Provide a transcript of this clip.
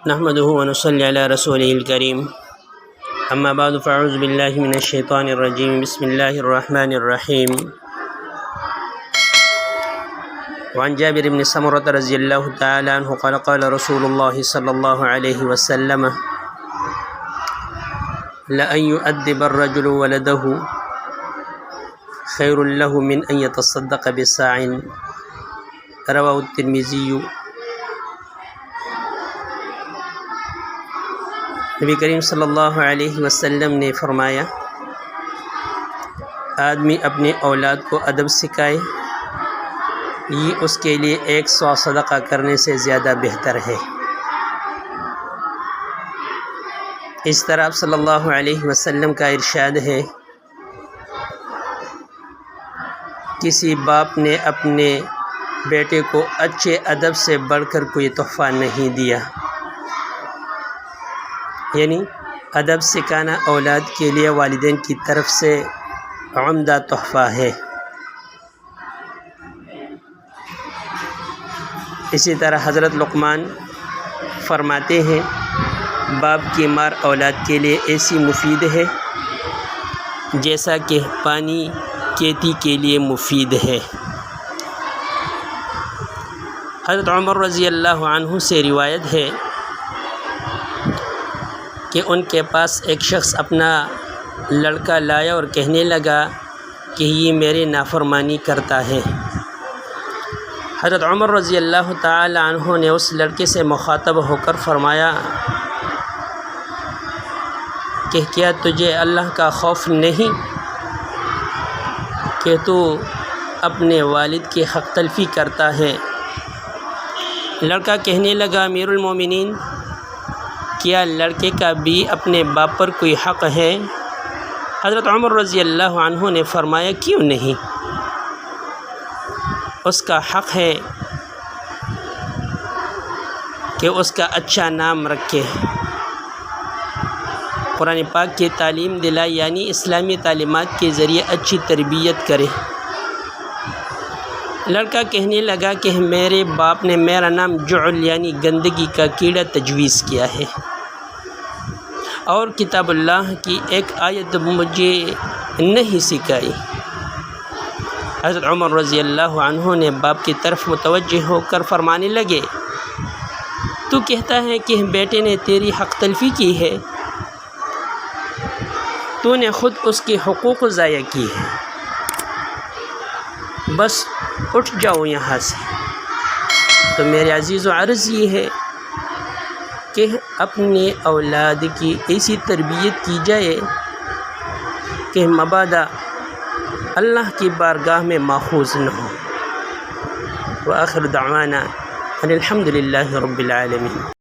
نحمده ونصلي على رسوله الكريم اما بعد فاعوذ بالله من الشيطان الرجيم بسم الله الرحمن الرحيم وعن جابر بن سمرة رضي الله تعالى عنه قال قال رسول الله صلى الله عليه وسلم لأن يؤدب الرجل ولده خير له من أن يتصدق بصاع رواه الترمذي۔ نبی کریم صلی اللہ علیہ وسلم نے فرمایا، آدمی اپنے اولاد کو ادب سکھائے، یہ اس کے لیے 100 صدقہ کرنے سے زیادہ بہتر ہے۔ اس طرح آپ صلی اللہ علیہ وسلم کا ارشاد ہے، کسی باپ نے اپنے بیٹے کو اچھے ادب سے بڑھ کر کوئی تحفہ نہیں دیا، یعنی ادب سکھانا اولاد کے لیے والدین کی طرف سے عمدہ تحفہ ہے۔ اسی طرح حضرت لقمان فرماتے ہیں، باپ کی مار اولاد کے لیے ایسی مفید ہے جیسا کہ پانی کھیتی کے لیے مفید ہے۔ حضرت عمر رضی اللہ عنہ سے روایت ہے کہ ان کے پاس ایک شخص اپنا لڑکا لایا اور کہنے لگا کہ یہ میرے نافرمانی کرتا ہے۔ حضرت عمر رضی اللہ تعالی عنہ نے اس لڑکے سے مخاطب ہو کر فرمایا کہ کیا تجھے اللہ کا خوف نہیں کہ تو اپنے والد کی حق تلفی کرتا ہے؟ لڑکا کہنے لگا، امیر المومنین، کیا لڑکے کا بھی اپنے باپ پر کوئی حق ہے؟ حضرت عمر رضی اللہ عنہ نے فرمایا، کیوں نہیں، اس کا حق ہے کہ اس کا اچھا نام رکھے، قرآن پاک کی تعلیم دلائے، یعنی اسلامی تعلیمات کے ذریعے اچھی تربیت کرے۔ لڑکا کہنے لگا کہ میرے باپ نے میرا نام جعل یعنی گندگی کا کیڑا تجویز کیا ہے، اور کتاب اللہ کی ایک آیت مجھے نہیں سکھائی۔ حضرت عمر رضی اللہ عنہ نے باپ کی طرف متوجہ ہو کر فرمانے لگے، تو کہتا ہے کہ بیٹے نے تیری حق تلفی کی ہے، تو نے خود اس کے حقوق ضائع کی ہے، بس اٹھ جاؤ یہاں سے۔ تو میرے عزیز و عرض یہ ہے کہ اپنے اولاد کی ایسی تربیت کی جائے کہ مبادا اللہ کی بارگاہ میں ماخوذ نہ ہو۔ وآخر دعوانا ان الحمد للہ رب العالمین۔